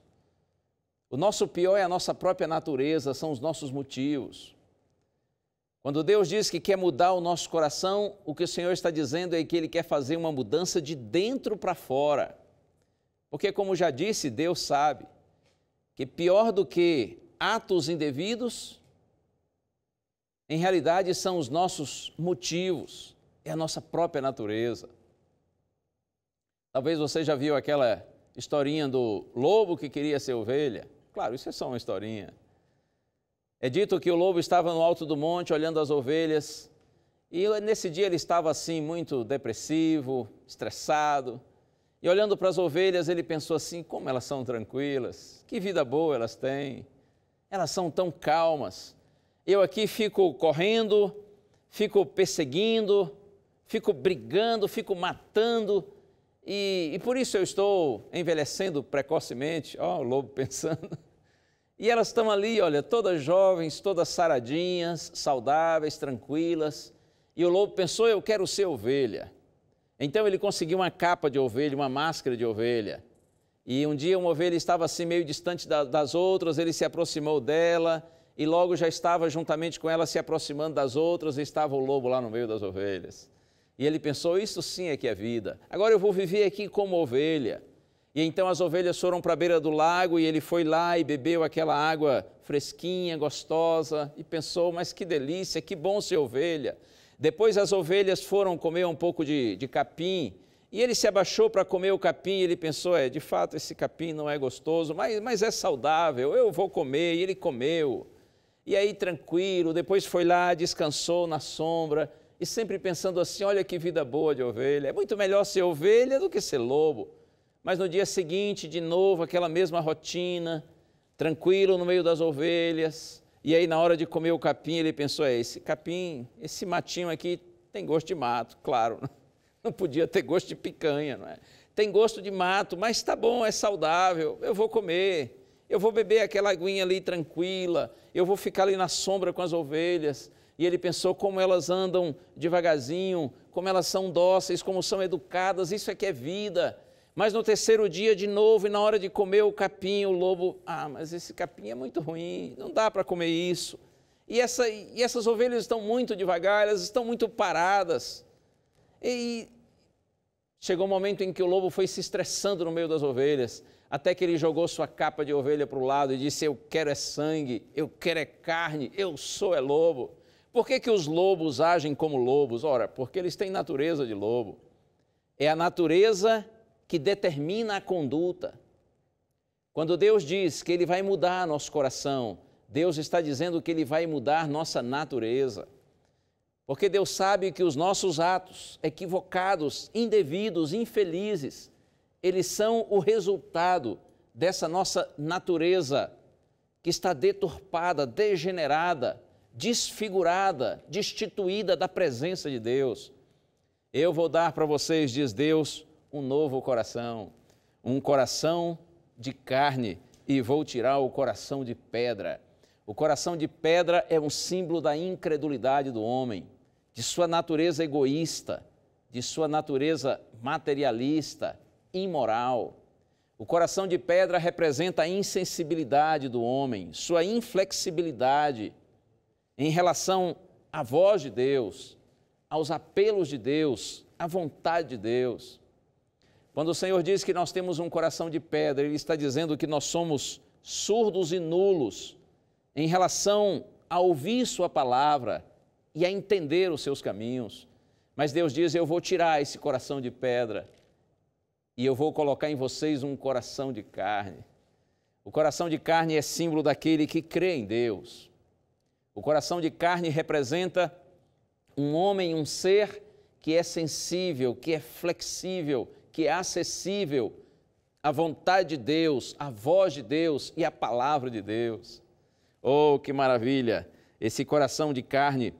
O nosso pior é a nossa própria natureza, são os nossos motivos. Quando Deus diz que quer mudar o nosso coração, o que o Senhor está dizendo é que Ele quer fazer uma mudança de dentro para fora. Porque, como já disse, Deus sabe que pior do que atos indevidos, em realidade são os nossos motivos, é a nossa própria natureza. Talvez você já viu aquela historinha do lobo que queria ser ovelha. Claro, isso é só uma historinha. É dito que o lobo estava no alto do monte olhando as ovelhas e nesse dia ele estava assim muito depressivo, estressado. E olhando para as ovelhas ele pensou assim, como elas são tranquilas, que vida boa elas têm, elas são tão calmas. Eu aqui fico correndo, fico perseguindo, fico brigando, fico matando e por isso eu estou envelhecendo precocemente. Ó, o lobo pensando. E elas estão ali, olha, todas jovens, todas saradinhas, saudáveis, tranquilas. E o lobo pensou, eu quero ser ovelha. Então ele conseguiu uma capa de ovelha, uma máscara de ovelha. E um dia uma ovelha estava assim meio distante das outras, ele se aproximou dela e logo já estava juntamente com ela se aproximando das outras e estava o lobo lá no meio das ovelhas. E ele pensou, isso sim é que é vida. Agora eu vou viver aqui como ovelha. E então as ovelhas foram para a beira do lago e ele foi lá e bebeu aquela água fresquinha, gostosa e pensou, mas que delícia, que bom ser ovelha. Depois as ovelhas foram comer um pouco de capim e ele se abaixou para comer o capim e ele pensou, de fato esse capim não é gostoso, mas é saudável, eu vou comer. E ele comeu. E aí tranquilo, depois foi lá, descansou na sombra e sempre pensando assim, olha que vida boa de ovelha, é muito melhor ser ovelha do que ser lobo. Mas no dia seguinte, de novo, aquela mesma rotina, tranquilo no meio das ovelhas. E aí, na hora de comer o capim, ele pensou, esse capim, esse matinho aqui tem gosto de mato, claro. Não podia ter gosto de picanha, não é? Tem gosto de mato, mas tá bom, é saudável, eu vou comer. Eu vou beber aquela aguinha ali tranquila, eu vou ficar ali na sombra com as ovelhas. E ele pensou como elas andam devagarzinho, como elas são dóceis, como são educadas, isso é que é vida. Mas no terceiro dia, de novo, e na hora de comer o capim, o lobo, mas esse capim é muito ruim, não dá para comer isso. E essas ovelhas estão muito devagar, elas estão muito paradas. E chegou um momento em que o lobo foi se estressando no meio das ovelhas, até que ele jogou sua capa de ovelha para o lado e disse, eu quero é sangue, eu quero é carne, eu sou é lobo. Por que os lobos agem como lobos? Ora, porque eles têm natureza de lobo. É a natureza que determina a conduta. Quando Deus diz que Ele vai mudar nosso coração, Deus está dizendo que Ele vai mudar nossa natureza. Porque Deus sabe que os nossos atos equivocados, indevidos, infelizes, eles são o resultado dessa nossa natureza que está deturpada, degenerada, desfigurada, destituída da presença de Deus. Eu vou dar para vocês, diz Deus, um novo coração, um coração de carne, e vou tirar o coração de pedra. O coração de pedra é um símbolo da incredulidade do homem, de sua natureza egoísta, de sua natureza materialista, imoral. O coração de pedra representa a insensibilidade do homem, sua inflexibilidade em relação à voz de Deus, aos apelos de Deus, à vontade de Deus. Quando o Senhor diz que nós temos um coração de pedra, Ele está dizendo que nós somos surdos e nulos em relação a ouvir Sua palavra e a entender os Seus caminhos. Mas Deus diz, eu vou tirar esse coração de pedra e eu vou colocar em vocês um coração de carne. O coração de carne é símbolo daquele que crê em Deus. O coração de carne representa um homem, um ser que é sensível, que é flexível, que é acessível à vontade de Deus, à voz de Deus e à palavra de Deus. Oh, que maravilha! Esse coração de carne,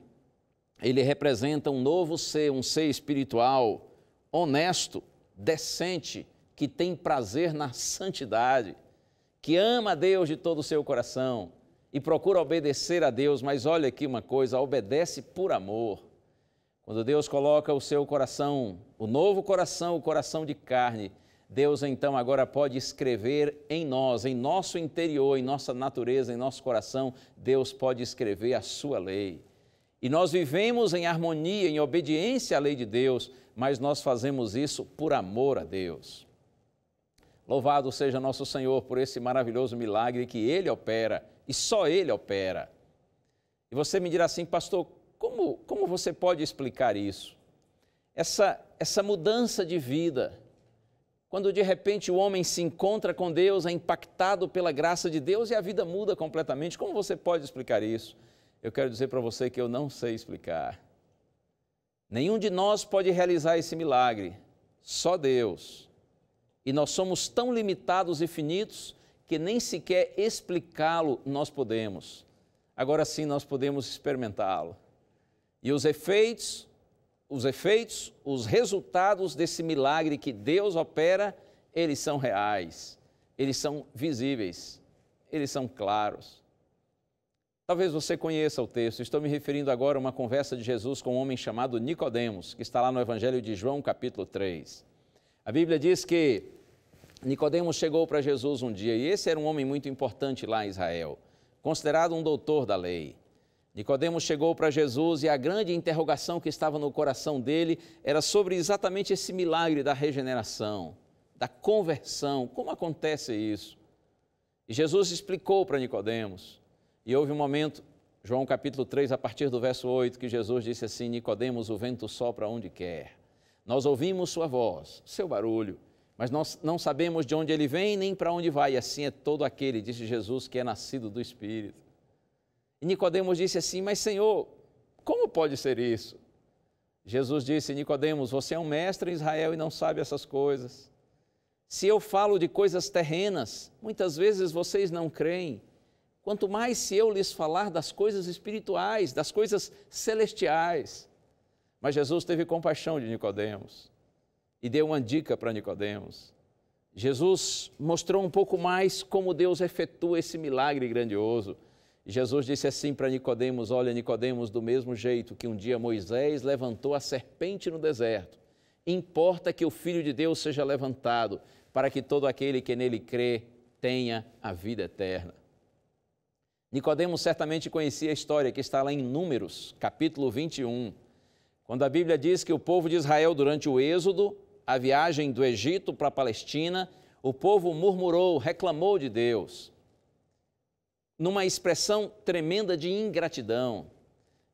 ele representa um novo ser, um ser espiritual, honesto, decente, que tem prazer na santidade, que ama a Deus de todo o seu coração e procura obedecer a Deus, mas olha aqui uma coisa, obedece por amor. Quando Deus coloca o seu coração, o novo coração, o coração de carne, Deus então agora pode escrever em nós, em nosso interior, em nossa natureza, em nosso coração, Deus pode escrever a sua lei. E nós vivemos em harmonia, em obediência à lei de Deus, mas nós fazemos isso por amor a Deus. Louvado seja nosso Senhor por esse maravilhoso milagre que Ele opera, e só Ele opera. E você me dirá assim, pastor, como você pode explicar isso? Essa mudança de vida, quando de repente o homem se encontra com Deus, é impactado pela graça de Deus e a vida muda completamente. Como você pode explicar isso? Eu quero dizer para você que eu não sei explicar. Nenhum de nós pode realizar esse milagre, só Deus. E nós somos tão limitados e finitos que nem sequer explicá-lo nós podemos. Agora sim nós podemos experimentá-lo. E os efeitos, os resultados desse milagre que Deus opera, eles são reais, eles são visíveis, eles são claros. Talvez você conheça o texto, estou me referindo agora a uma conversa de Jesus com um homem chamado Nicodemos, que está lá no Evangelho de João, capítulo 3. A Bíblia diz que Nicodemos chegou para Jesus um dia, e esse era um homem muito importante lá em Israel, considerado um doutor da lei. Nicodemos chegou para Jesus e a grande interrogação que estava no coração dele era sobre exatamente esse milagre da regeneração, da conversão. Como acontece isso? E Jesus explicou para Nicodemos. E houve um momento, João capítulo 3, a partir do verso 8, que Jesus disse assim, Nicodemos, o vento sopra onde quer. Nós ouvimos sua voz, seu barulho, mas nós não sabemos de onde ele vem nem para onde vai. E assim é todo aquele, disse Jesus, que é nascido do Espírito. E Nicodemos disse assim, mas Senhor, como pode ser isso? Jesus disse, Nicodemos, você é um mestre em Israel e não sabe essas coisas. Se eu falo de coisas terrenas, muitas vezes vocês não creem. Quanto mais se eu lhes falar das coisas espirituais, das coisas celestiais. Mas Jesus teve compaixão de Nicodemos e deu uma dica para Nicodemos. Jesus mostrou um pouco mais como Deus efetua esse milagre grandioso. E Jesus disse assim para Nicodemos, olha Nicodemos, do mesmo jeito que um dia Moisés levantou a serpente no deserto, importa que o Filho de Deus seja levantado, para que todo aquele que nele crê tenha a vida eterna. Nicodemos certamente conhecia a história que está lá em Números, capítulo 21, quando a Bíblia diz que o povo de Israel, durante o êxodo, a viagem do Egito para a Palestina, o povo murmurou, reclamou de Deus, numa expressão tremenda de ingratidão.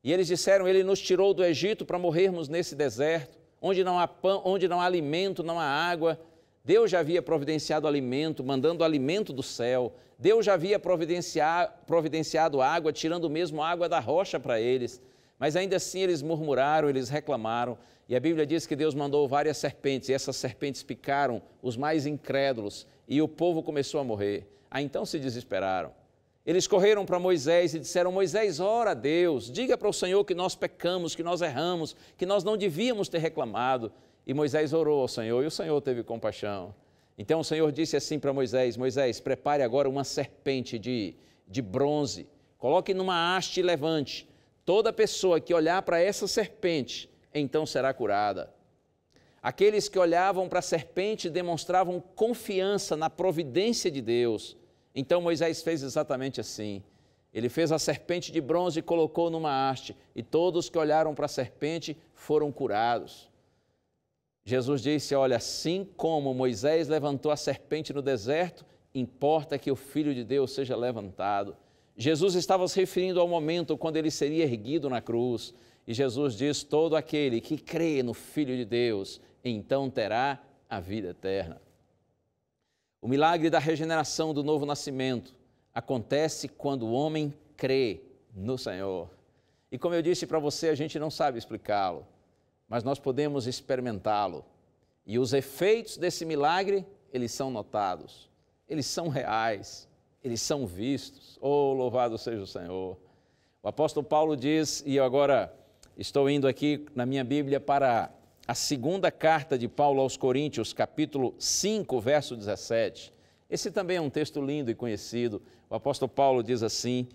E eles disseram, ele nos tirou do Egito para morrermos nesse deserto, onde não há pão, onde não há alimento, não há água. Deus já havia providenciado alimento, mandando alimento do céu. Deus já havia providenciado água, tirando mesmo água da rocha para eles. Mas ainda assim eles murmuraram, eles reclamaram. E a Bíblia diz que Deus mandou várias serpentes, e essas serpentes picaram os mais incrédulos, e o povo começou a morrer. Aí então se desesperaram. Eles correram para Moisés e disseram, Moisés, ora a Deus, diga para o Senhor que nós pecamos, que nós erramos, que nós não devíamos ter reclamado. E Moisés orou ao Senhor, e o Senhor teve compaixão. Então o Senhor disse assim para Moisés, Moisés, prepare agora uma serpente de bronze, coloque numa haste e levante. Toda pessoa que olhar para essa serpente, então será curada. Aqueles que olhavam para a serpente demonstravam confiança na providência de Deus. Então Moisés fez exatamente assim. Ele fez a serpente de bronze e colocou numa haste, e todos que olharam para a serpente foram curados. Jesus disse, olha, assim como Moisés levantou a serpente no deserto, importa que o Filho de Deus seja levantado. Jesus estava se referindo ao momento quando ele seria erguido na cruz. E Jesus diz, todo aquele que crê no Filho de Deus, então terá a vida eterna. O milagre da regeneração do novo nascimento acontece quando o homem crê no Senhor. E como eu disse para você, a gente não sabe explicá-lo, mas nós podemos experimentá-lo. E os efeitos desse milagre, eles são notados, eles são reais, eles são vistos. Oh, louvado seja o Senhor! O apóstolo Paulo diz, e eu agora estou indo aqui na minha Bíblia para a segunda carta de Paulo aos Coríntios, capítulo 5, verso 17. Esse também é um texto lindo e conhecido. O apóstolo Paulo diz assim,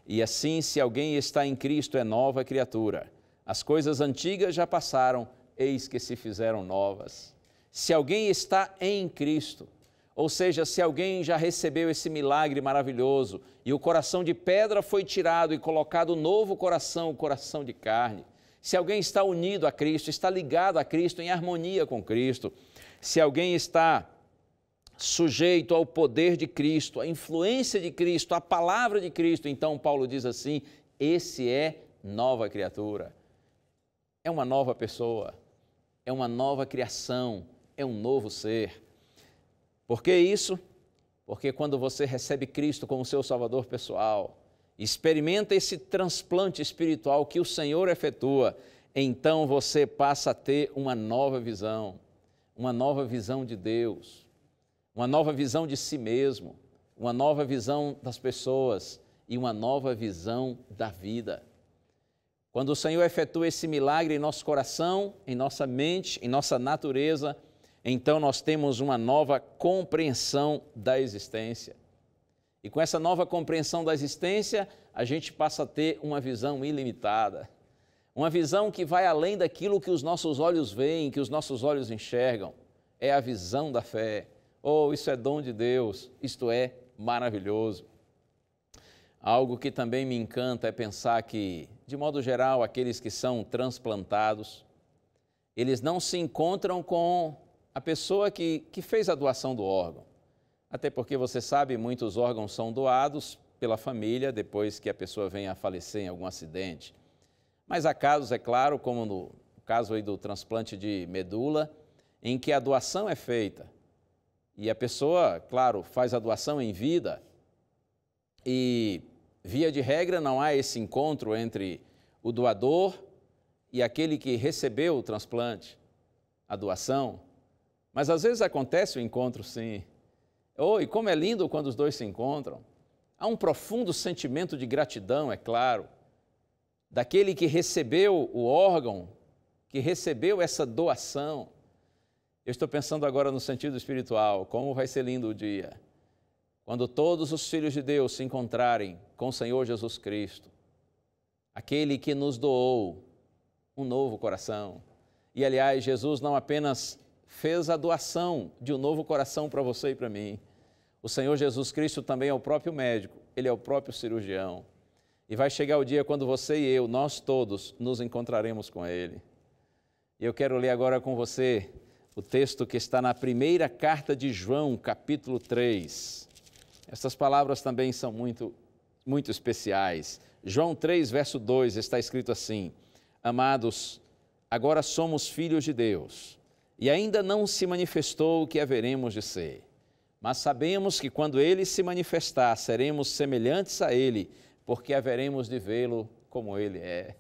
e assim, se alguém está em Cristo, é nova criatura. As coisas antigas já passaram, eis que se fizeram novas. Se alguém está em Cristo, ou seja, se alguém já recebeu esse milagre maravilhoso e o coração de pedra foi tirado e colocado um novo coração, o coração de carne, se alguém está unido a Cristo, está ligado a Cristo, em harmonia com Cristo, se alguém está sujeito ao poder de Cristo, à influência de Cristo, à palavra de Cristo, então Paulo diz assim, esse é nova criatura, é uma nova pessoa, é uma nova criação, é um novo ser. Por que isso? Porque quando você recebe Cristo como seu Salvador pessoal, experimenta esse transplante espiritual que o Senhor efetua, então você passa a ter uma nova visão de Deus, uma nova visão de si mesmo, uma nova visão das pessoas e uma nova visão da vida. Quando o Senhor efetua esse milagre em nosso coração, em nossa mente, em nossa natureza, então nós temos uma nova compreensão da existência. E com essa nova compreensão da existência, a gente passa a ter uma visão ilimitada. Uma visão que vai além daquilo que os nossos olhos veem, que os nossos olhos enxergam. É a visão da fé. Oh, isso é dom de Deus, isto é maravilhoso. Algo que também me encanta é pensar que, de modo geral, aqueles que são transplantados, eles não se encontram com a pessoa que fez a doação do órgão. Até porque, você sabe, muitos órgãos são doados pela família depois que a pessoa venha a falecer em algum acidente. Mas há casos, é claro, como no caso aí do transplante de medula, em que a doação é feita e a pessoa, claro, faz a doação em vida e, via de regra, não há esse encontro entre o doador e aquele que recebeu o transplante, a doação. Mas às vezes acontece o encontro, sim. Oh, e como é lindo quando os dois se encontram. Há um profundo sentimento de gratidão, é claro, daquele que recebeu o órgão, que recebeu essa doação. Eu estou pensando agora no sentido espiritual, como vai ser lindo o dia, quando todos os filhos de Deus se encontrarem com o Senhor Jesus Cristo, aquele que nos doou um novo coração. E, aliás, Jesus não apenas fez a doação de um novo coração para você e para mim. O Senhor Jesus Cristo também é o próprio médico, Ele é o próprio cirurgião. E vai chegar o dia quando você e eu, nós todos, nos encontraremos com Ele. E eu quero ler agora com você o texto que está na primeira carta de João, capítulo 3. Essas palavras também são muito especiais. João 3, verso 2, está escrito assim: Amados, agora somos filhos de Deus, e ainda não se manifestou o que haveremos de ser. Mas sabemos que quando Ele se manifestar, seremos semelhantes a Ele, porque haveremos de vê-lo como Ele é.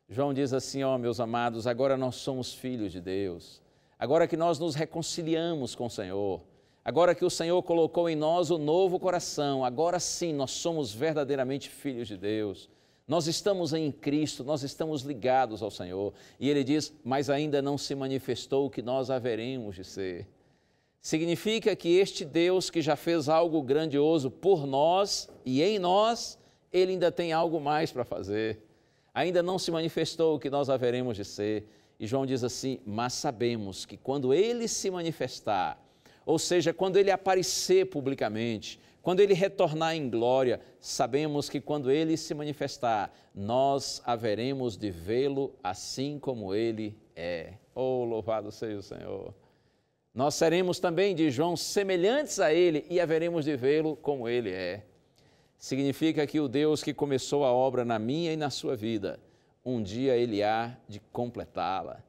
João diz assim, meus amados, agora nós somos filhos de Deus. Agora que nós nos reconciliamos com o Senhor, agora que o Senhor colocou em nós o novo coração, agora sim nós somos verdadeiramente filhos de Deus. Nós estamos em Cristo, nós estamos ligados ao Senhor. E Ele diz, mas ainda não se manifestou o que nós haveremos de ser. Significa que este Deus que já fez algo grandioso por nós e em nós, Ele ainda tem algo mais para fazer. Ainda não se manifestou o que nós haveremos de ser. E João diz assim, mas sabemos que quando Ele se manifestar, ou seja, quando Ele aparecer publicamente, quando Ele retornar em glória, sabemos que quando Ele se manifestar, nós haveremos de vê-lo assim como Ele é. Oh, louvado seja o Senhor! Nós seremos também, diz João, semelhantes a Ele e haveremos de vê-lo como Ele é. Significa que o Deus que começou a obra na minha e na sua vida, um dia Ele há de completá-la.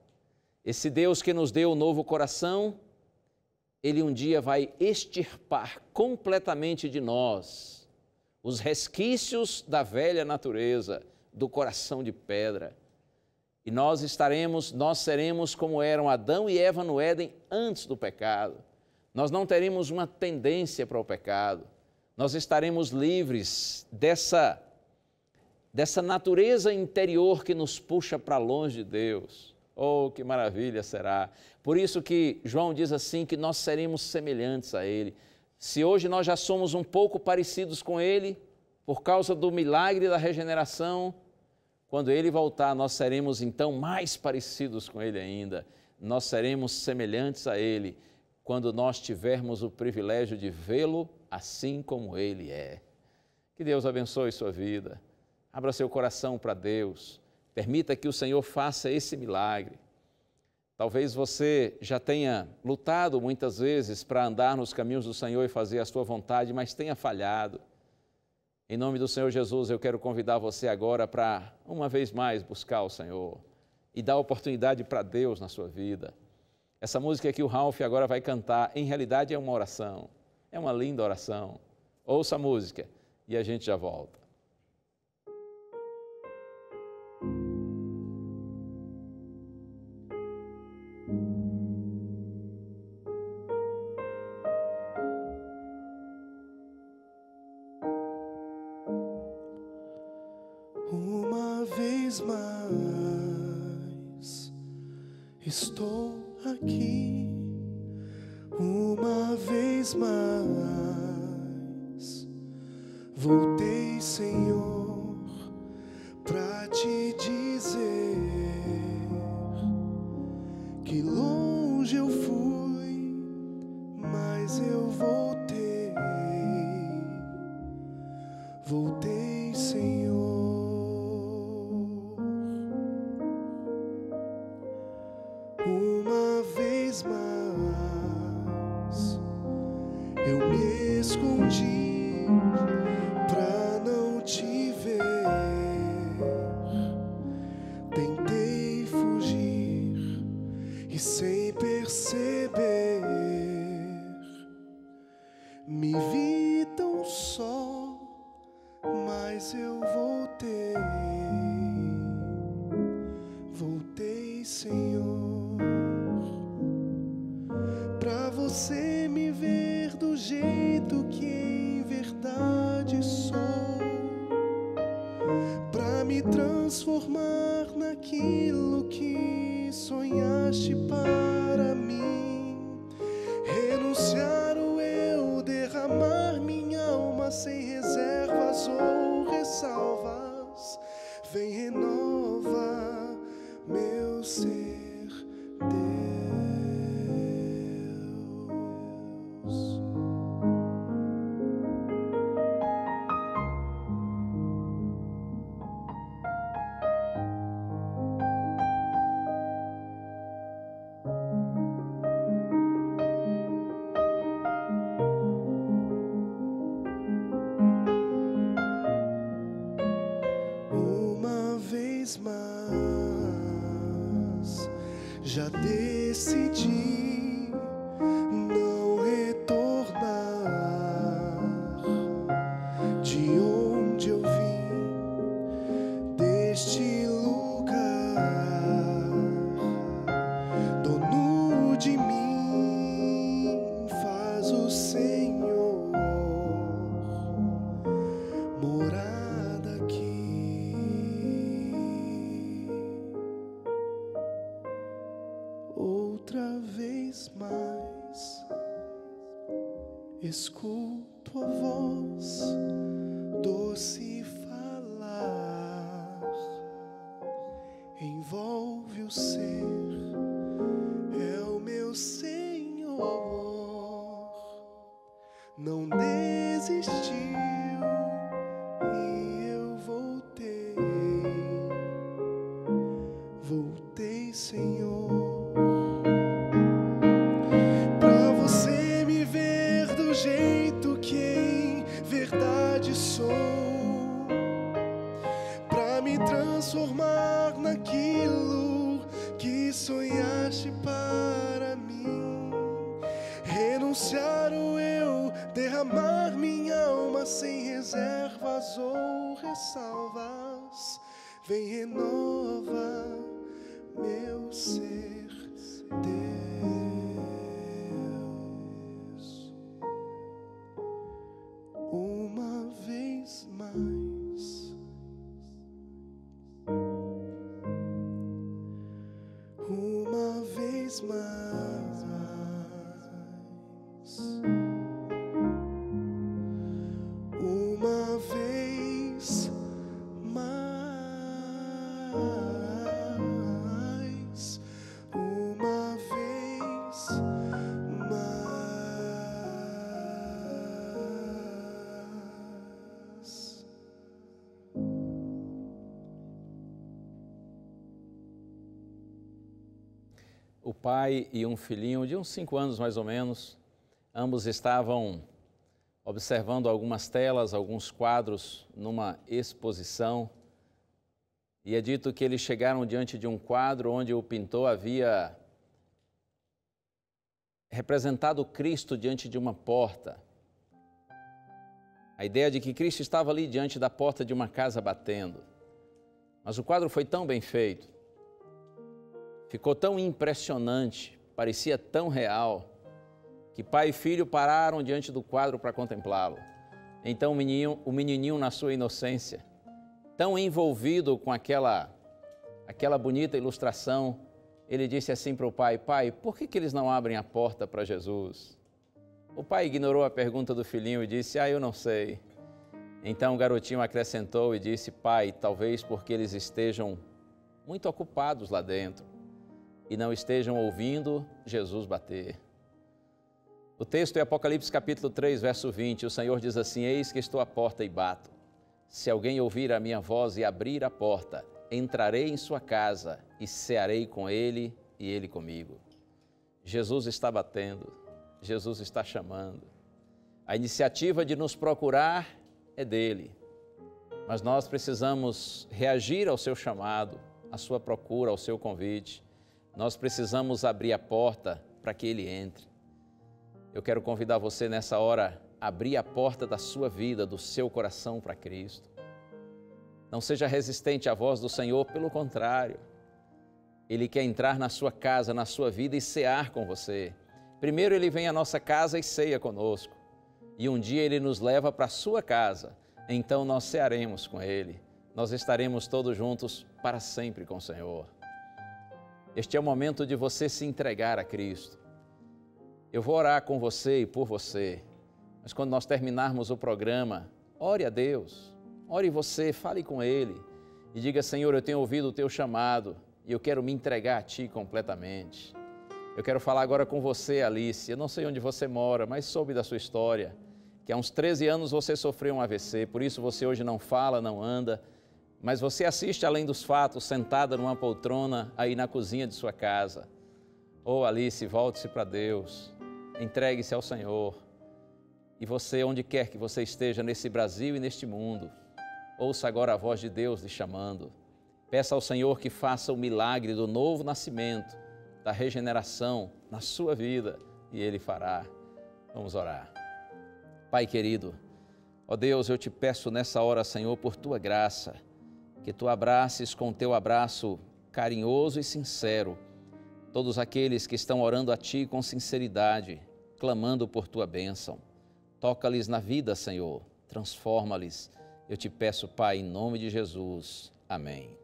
Esse Deus que nos deu o novo coração, Ele um dia vai extirpar completamente de nós os resquícios da velha natureza, do coração de pedra. E nós seremos como eram Adão e Eva no Éden antes do pecado. Nós não teremos uma tendência para o pecado. Nós estaremos livres dessa natureza interior que nos puxa para longe de Deus. Oh, que maravilha será! Por isso que João diz assim, que nós seremos semelhantes a Ele. Se hoje nós já somos um pouco parecidos com Ele, por causa do milagre da regeneração, Quando Ele voltar, nós seremos então mais parecidos com Ele ainda. Nós seremos semelhantes a Ele quando nós tivermos o privilégio de vê-lo assim como Ele é. Que Deus abençoe sua vida. Abra seu coração para Deus. Permita que o Senhor faça esse milagre. Talvez você já tenha lutado muitas vezes para andar nos caminhos do Senhor e fazer a sua vontade, mas tenha falhado. Em nome do Senhor Jesus, eu quero convidar você agora para, uma vez mais, buscar o Senhor e dar oportunidade para Deus na sua vida. Essa música que o Ralph agora vai cantar, em realidade é uma oração, é uma linda oração. Ouça a música e a gente já volta. Uma vez mais estou aqui, uma vez mais voltei, Senhor, pra te dizer que longe eu fui, mas eu voltei, voltei, Senhor. Uma vez mais eu me escondi pra não te ver, tentei fugir e sem perceber me vi tão só, mas eu voltei, voltei, Senhor. Pra você me ver do jeito que em verdade sou, pra me transformar naquilo que sonhaste para mim, renunciar o eu, derramar minha alma sem reservas ou ressalvas, vem renova meu ser, Deus. Uma vez mais já decidi não retornar de onde eu vim, deste lugar. Dono de mim faz o Senhor morada aqui. Outra vez mais escuto a voz doce falar, envolve o ser, é o meu Senhor, não desistiu e eu voltei, voltei, Senhor. Pra você me ver do jeito que em verdade sou, pra me transformar naquilo que sonhaste para mim, renunciar o eu, derramar minha alma sem reservas ou ressalvas, vem renova meu ser, Deus. Uma vez mais, uma vez mais, uma vez mais. o pai e um filhinho de uns 5 anos mais ou menos, ambos estavam observando algumas telas, alguns quadros numa exposição. E é dito que eles chegaram diante de um quadro onde o pintor havia representado Cristo diante de uma porta. A ideia de que Cristo estava ali diante da porta de uma casa batendo. Mas o quadro foi tão bem feito, ficou tão impressionante, parecia tão real, que pai e filho pararam diante do quadro para contemplá-lo. Então o menininho na sua inocência, tão envolvido com aquela bonita ilustração, ele disse assim para o pai: pai, por que eles não abrem a porta para Jesus? O pai ignorou a pergunta do filhinho e disse: eu não sei. Então o garotinho acrescentou e disse: pai, talvez porque eles estejam muito ocupados lá dentro e não estejam ouvindo Jesus bater. O texto é Apocalipse capítulo 3, verso 20. O Senhor diz assim: eis que estou à porta e bato. Se alguém ouvir a minha voz e abrir a porta, entrarei em sua casa e cearei com ele e ele comigo. Jesus está batendo, Jesus está chamando. A iniciativa de nos procurar é dele, mas nós precisamos reagir ao seu chamado, à sua procura, ao seu convite. Nós precisamos abrir a porta para que ele entre. Eu quero convidar você nessa hora a abrir a porta da sua vida, do seu coração para Cristo. Não seja resistente à voz do Senhor, pelo contrário. Ele quer entrar na sua casa, na sua vida e cear com você. Primeiro ele vem à nossa casa e ceia conosco. E um dia ele nos leva para a sua casa. Então nós cearemos com ele. Nós estaremos todos juntos para sempre com o Senhor. Este é o momento de você se entregar a Cristo. Eu vou orar com você e por você. Mas quando nós terminarmos o programa, ore a Deus. Ore você, fale com Ele e diga: Senhor, eu tenho ouvido o Teu chamado e eu quero me entregar a Ti completamente. Eu quero falar agora com você, Alice. Eu não sei onde você mora, mas soube da sua história, que há uns 13 anos você sofreu um AVC, por isso você hoje não fala, não anda, mas você assiste além dos fatos, sentada numa poltrona aí na cozinha de sua casa. Oh, Alice, volte-se para Deus, entregue-se ao Senhor. E você, onde quer que você esteja nesse Brasil e neste mundo, ouça agora a voz de Deus lhe chamando. Peça ao Senhor que faça o milagre do novo nascimento, da regeneração na sua vida, e Ele fará. Vamos orar. Pai querido, ó Deus, eu te peço nessa hora, Senhor, por Tua graça, que Tu abraces com Teu abraço carinhoso e sincero todos aqueles que estão orando a Ti com sinceridade, clamando por Tua bênção. Toca-lhes na vida, Senhor, transforma-lhes. Eu te peço, Pai, em nome de Jesus. Amém.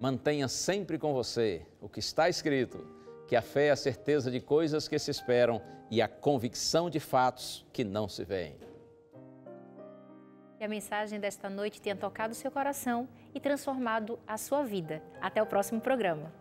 Mantenha sempre com você o que está escrito, que a fé é a certeza de coisas que se esperam e a convicção de fatos que não se veem. Que a mensagem desta noite tenha tocado o seu coração e transformado a sua vida. Até o próximo programa.